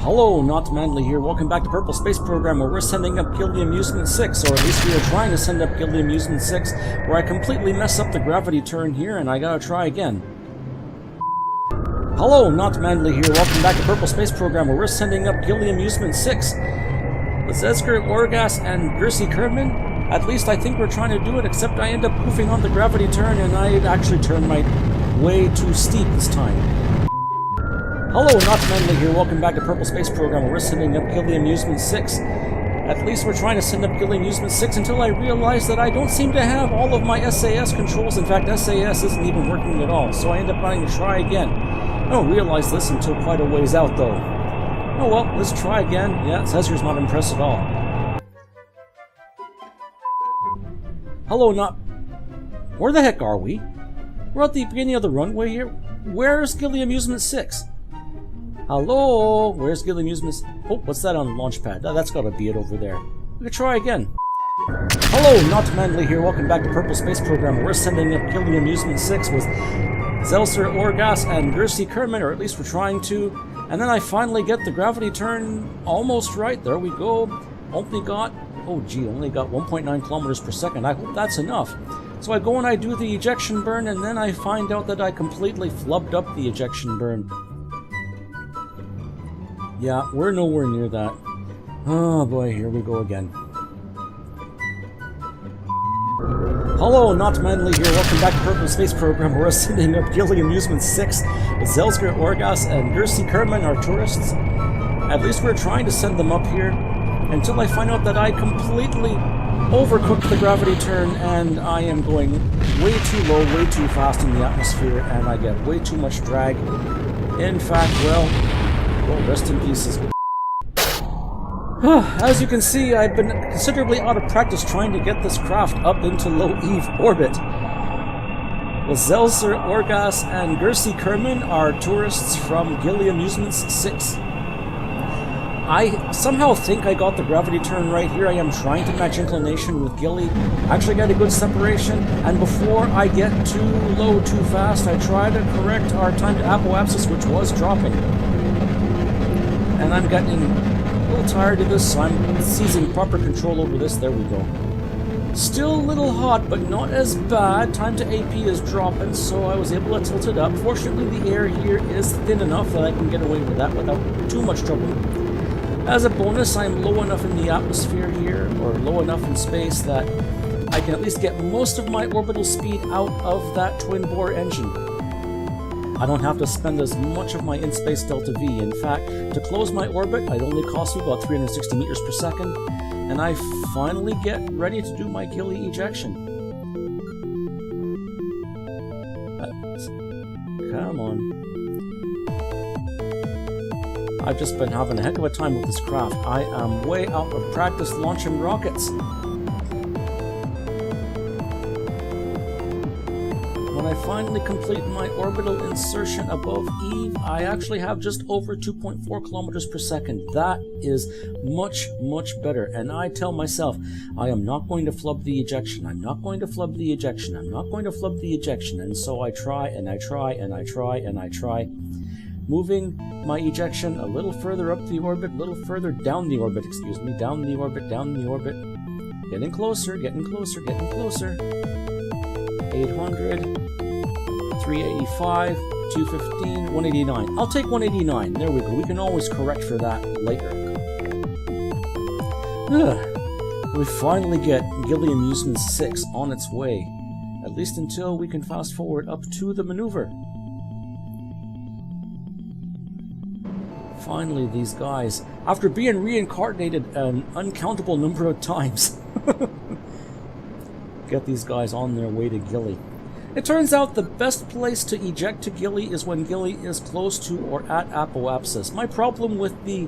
Hello, Not Manly here. Welcome back to Kerbal Space Program, where we're sending up Gilly Amusement 6, or at least we are trying to send up Gilly Amusement 6, where I completely mess up the gravity turn here, and I gotta try again. Hello, Not Manly here. Welcome back to Kerbal Space Program, where we're sending up Gilly Amusement 6. With Zezger, Orgas, and Gilly Kerman. At least I think we're trying to do it, except I end up goofing on the gravity turn, and I actually turned my way too steep this time. Hello, Not Manly here. Welcome back to Kerbal Space Program, where we're sending up Gilly Amusement 6. At least we're trying to send up Gilly Amusement 6 until I realize that I don't seem to have all of my SAS controls. In fact, SAS isn't even working at all, so I end up having to try again. I don't realize this until quite a ways out, though. Oh well, let's try again. Yeah, Zezger's not impressed at all. Hello, Not... Where the heck are we? We're at the beginning of the runway here. Where's Gilly Amusement 6? Hello? Where's Gilly Amusement... Oh, what's that on the launch pad? That's gotta be it over there. We could try again. Hello, Not Manly here. Welcome back to Kerbal Space Program. We're sending up Gilly Amusement 6 with Zelser, Orgas, and Gilly Kerman, or at least we're trying to. And then I finally get the gravity turn almost right. There we go. Only got 1.9 kilometers per second. I hope that's enough. So I go and I do the ejection burn, and then I find out that I completely flubbed up the ejection burn. Yeah, we're nowhere near that. Oh boy, here we go again. Hello, Not Manly here. Welcome back to Kerbal Space Program. We're sending up Gilly Amusement 6 with Zelsker, Orgas, and Gilly Kerman, our tourists. At least we're trying to send them up here until I find out that I completely overcooked the gravity turn and I am going way too low, way too fast in the atmosphere, and I get way too much drag. In fact, well, rest in pieces. As you can see, I've been considerably out of practice trying to get this craft up into low Eve orbit. With Zelser, Orgas, and Gilly Kerman are tourists from Gilly Amusements 6. I somehow think I got the gravity turn right here. I am trying to match inclination with Gilly. Actually got a good separation, and before I get too low too fast, I try to correct our time to apoapsis, which was dropping. And I'm getting a little tired of this, so I'm seizing proper control over this. There we go. Still a little hot, but not as bad. Time to AP is dropping, so I was able to tilt it up. Fortunately, the air here is thin enough that I can get away with that without too much trouble. As a bonus, I'm low enough in the atmosphere here, or low enough in space, that I can at least get most of my orbital speed out of that twin-bore engine. I don't have to spend as much of my in-space delta V. In fact, to close my orbit, it only costs me about 360 meters per second, and I finally get ready to do my Gilly ejection. Come on. I've just been having a heck of a time with this craft. I am way out of practice launching rockets. When I finally complete my orbital insertion above Eve, I actually have just over 2.4 kilometers per second. That is much, much better. And I tell myself, I am not going to flub the ejection. I'm not going to flub the ejection. I'm not going to flub the ejection. And so I try, and I try, and I try, and I try. Moving my ejection a little further up the orbit, a little further down the orbit, excuse me, down the orbit, down the orbit. Getting closer, getting closer, getting closer. 800, 385, 215, 189. I'll take 189. There we go. We can always correct for that later. We finally get Gilly Amusement 6 on its way. At least until we can fast forward up to the maneuver. Finally, these guys, after being reincarnated an uncountable number of times, get these guys on their way to Gilly. It turns out the best place to eject to Gilly is when Gilly is close to or at apoapsis. My problem with the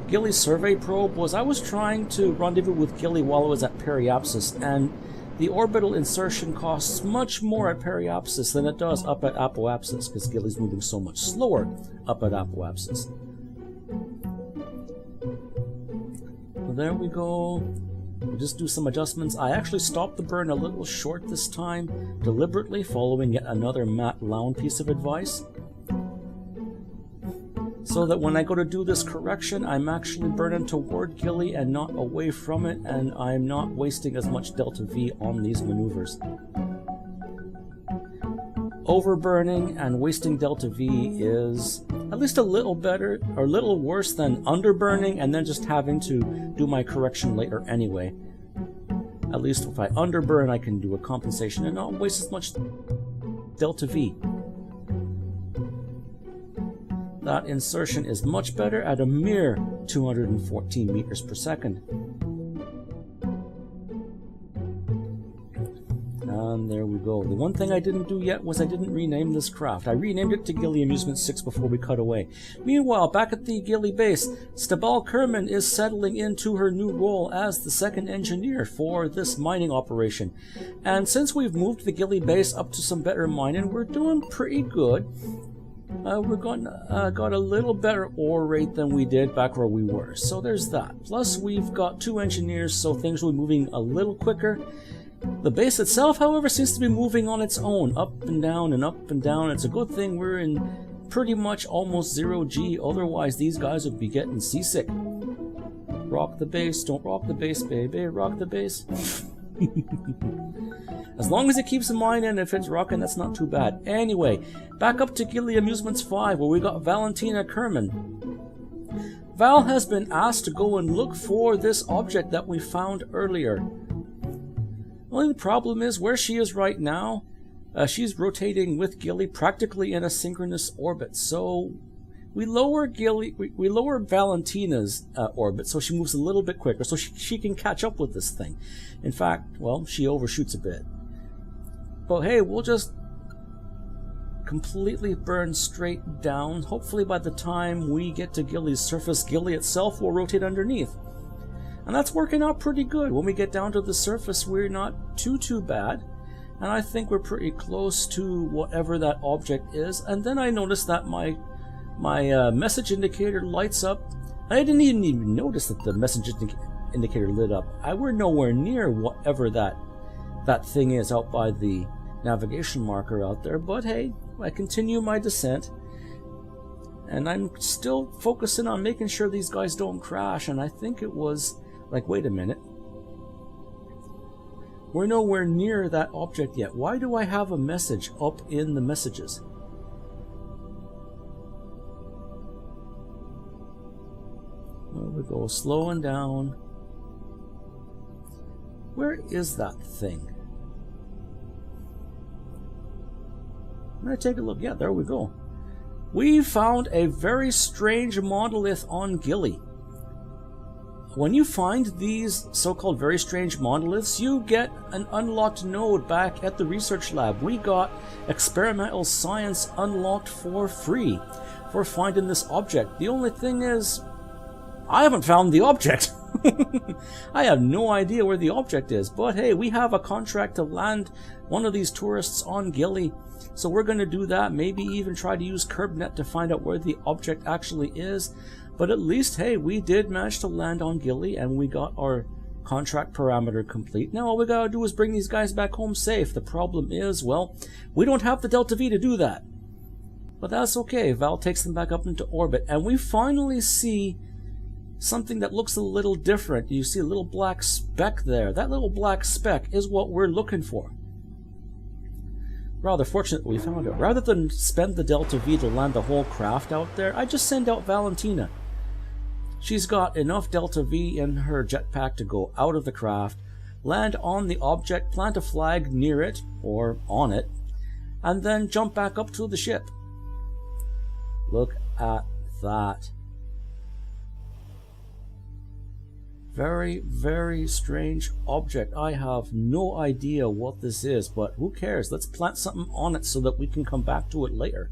Gilly survey probe was I was trying to rendezvous with Gilly while it was at periapsis, and the orbital insertion costs much more at periapsis than it does up at apoapsis, because Gilly's moving so much slower up at apoapsis. So there we go. We'll just do some adjustments. I actually stopped the burn a little short this time, deliberately following yet another Matt Lown piece of advice. so that when I go to do this correction, I'm actually burning toward Gilly and not away from it, and I'm not wasting as much delta V on these maneuvers. Overburning and wasting delta V is at least a little better, or a little worse than underburning and then just having to do my correction later anyway. At least if I underburn, I can do a compensation and not waste as much delta V. That insertion is much better at a mere 214 meters per second. And there we go. The one thing I didn't do yet was I didn't rename this craft. I renamed it to Gilly Amusement 6 before we cut away. Meanwhile, back at the Gilly base, Kerbal Kerman is settling into her new role as the second engineer for this mining operation. And since we've moved the Gilly base up to some better mining, we're doing pretty good. We're got a little better ore rate than we did back where we were. So there's that. Plus, we've got 2 engineers, so things will be moving a little quicker. The base itself, however, seems to be moving on its own, up and down and up and down. It's a good thing we're in pretty much almost 0G, otherwise these guys would be getting seasick. Rock the base, don't rock the base, baby, rock the base. As long as it keeps in mind, and if it's rocking, that's not too bad. Anyway, back up to Gilly Amusements 5, where we got Valentina Kerman. Val has been asked to go and look for this object that we found earlier. Only the problem is where she is right now. She's rotating with Gilly practically in a synchronous orbit. So we lower we lower Valentina's orbit so she moves a little bit quicker, so she can catch up with this thing. In fact, well, she overshoots a bit. But hey, we'll just completely burn straight down. Hopefully by the time we get to Gilly's surface, Gilly itself will rotate underneath. And that's working out pretty good. When we get down to the surface, we're not too bad. And I think we're pretty close to whatever that object is. And then I noticed that my message indicator lights up. I didn't even notice that the message indicator lit up. We're nowhere near whatever that thing is out by the navigation marker out there. But hey, I continue my descent. And I'm still focusing on making sure these guys don't crash. And I think it was like, wait a minute. We're nowhere near that object yet. Why do I have a message up in the messages? There we go, slowing down. Where is that thing? I'm going to take a look. Yeah, there we go. We found a very strange monolith on Gilly. When you find these so-called very strange monoliths, you get an unlocked node back at the research lab. We got experimental science unlocked for free for finding this object. The only thing is, I haven't found the object. I have no idea where the object is, but hey, we have a contract to land one of these tourists on Gilly. So we're going to do that, maybe even try to use KerbNet to find out where the object actually is. But at least, hey, we did manage to land on Gilly and we got our contract parameter complete. Now all we gotta do is bring these guys back home safe. The problem is, well, we don't have the Delta V to do that. But that's okay. Val takes them back up into orbit and we finally see something that looks a little different. You see a little black speck there. That little black speck is what we're looking for. Rather fortunate we found it. Rather than spend the Delta V to land the whole craft out there, I just send out Valentina. She's got enough Delta V in her jetpack to go out of the craft, land on the object, plant a flag near it, or on it, and then jump back up to the ship. Look at that. Very, very strange object. I have no idea what this is, but who cares? Let's plant something on it so that we can come back to it later.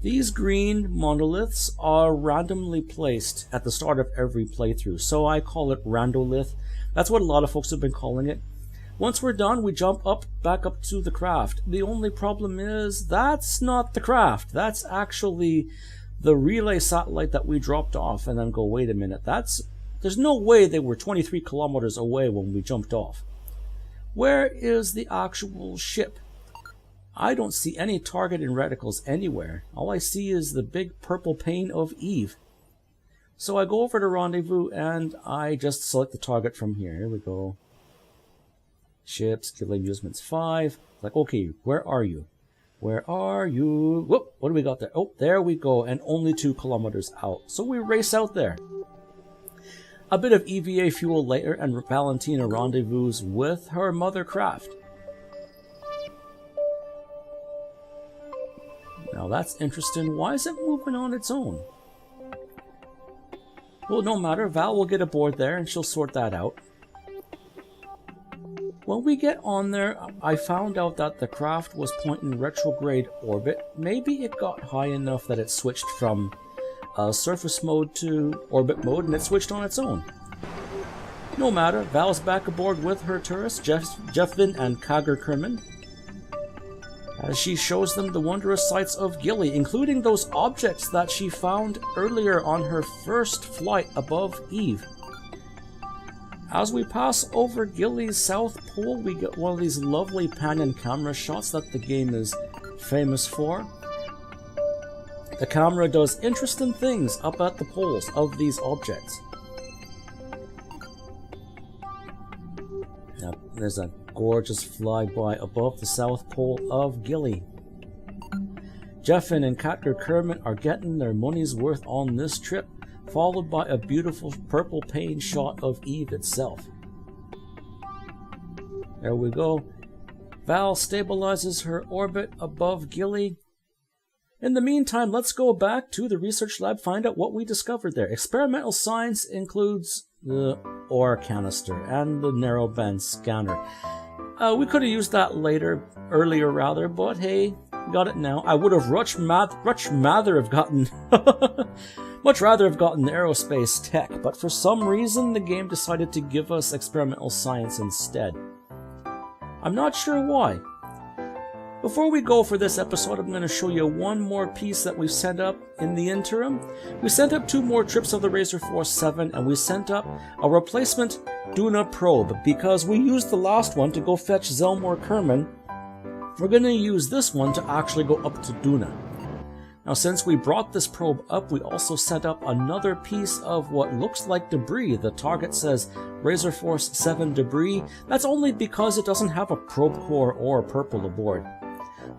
These green monoliths are randomly placed at the start of every playthrough, so I call it Randolith. That's what a lot of folks have been calling it. Once we're done, we jump back up to the craft. The only problem is that's not the craft. That's actually the relay satellite that we dropped off. And then go, wait a minute, there's no way they were 23 kilometers away when we jumped off. Where is the actual ship? I don't see any target in reticles anywhere. All I see is the big purple pane of Eve. So I go over to Rendezvous and I just select the target from here. Here we go. Ships, Gilly Amusements 5. Like, okay, where are you? Where are you? Whoop, what do we got there? Oh, there we go, and only 2 kilometers out. So we race out there. A bit of EVA fuel later, and Valentina rendezvous with her mother craft. Now that's interesting. Why is it moving on its own? Well, no matter. Val will get aboard there, and she'll sort that out. When we get on there, I found out that the craft was pointing retrograde orbit. Maybe it got high enough that it switched from surface mode to orbit mode, and it switched on its own. No matter, Val's back aboard with her tourists, Jeffin and Kager Kerman, as she shows them the wondrous sights of Gilly, including those objects that she found earlier on her first flight above Eve. As we pass over Gilly's south pole, we get one of these lovely pan and camera shots that the game is famous for. The camera does interesting things up at the poles of these objects. Now, there's a gorgeous flyby above the south pole of Gilly. Jeffin and Katger Kermit are getting their money's worth on this trip, followed by a beautiful purple pane shot of Eve itself. There we go. Val stabilizes her orbit above Gilly. In the meantime, let's go back to the research lab, find out what we discovered there. Experimental science includes the ore canister and the narrowband scanner. We could have used that earlier rather, but hey, got it now. I would have much rather have gotten much rather have gotten aerospace tech, but for some reason the game decided to give us experimental science instead. I'm not sure why. Before we go for this episode, I'm going to show you one more piece that we've sent up in the interim. We sent up 2 more trips of the Razor Force 7, and we sent up a replacement Duna probe, because we used the last one to go fetch Zelmor Kerman. We're going to use this one to actually go up to Duna. Now, since we brought this probe up, we also sent up another piece of what looks like debris. The target says Razor Force 7 debris. That's only because it doesn't have a probe core or purple aboard.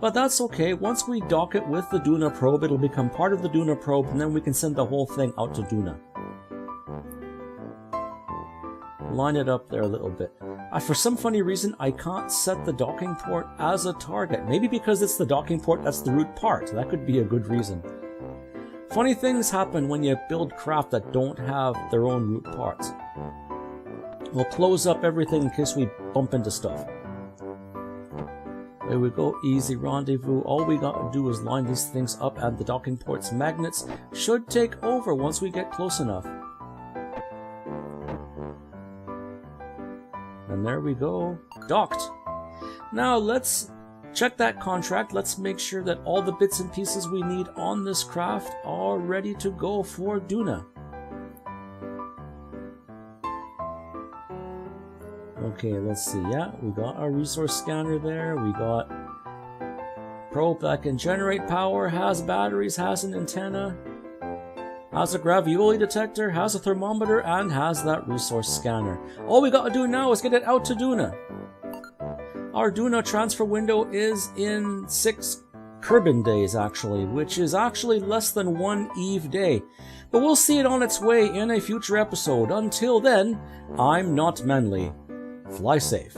But that's okay. Once we dock it with the Duna probe, it'll become part of the Duna probe, and then we can send the whole thing out to Duna. Line it up there a little bit. For some funny reason, I can't set the docking port as a target. Maybe because it's the docking port that's the root part. That could be a good reason. Funny things happen when you build craft that don't have their own root parts. We'll close up everything in case we bump into stuff. There we go, easy rendezvous. All we gotta do is line these things up, and the docking port's magnets should take over once we get close enough. And there we go, docked. Now let's check that contract. Let's make sure that all the bits and pieces we need on this craft are ready to go for Duna. Okay, let's see. Yeah, we got our resource scanner there. We got probe that can generate power, has batteries, has an antenna, has a gravioli detector, has a thermometer, and has that resource scanner. All we gotta do now is get it out to Duna. Our Duna transfer window is in 6 Kerbin days, actually, which is actually less than 1 Eve day. But we'll see it on its way in a future episode. Until then, I'm not Manly. Fly safe.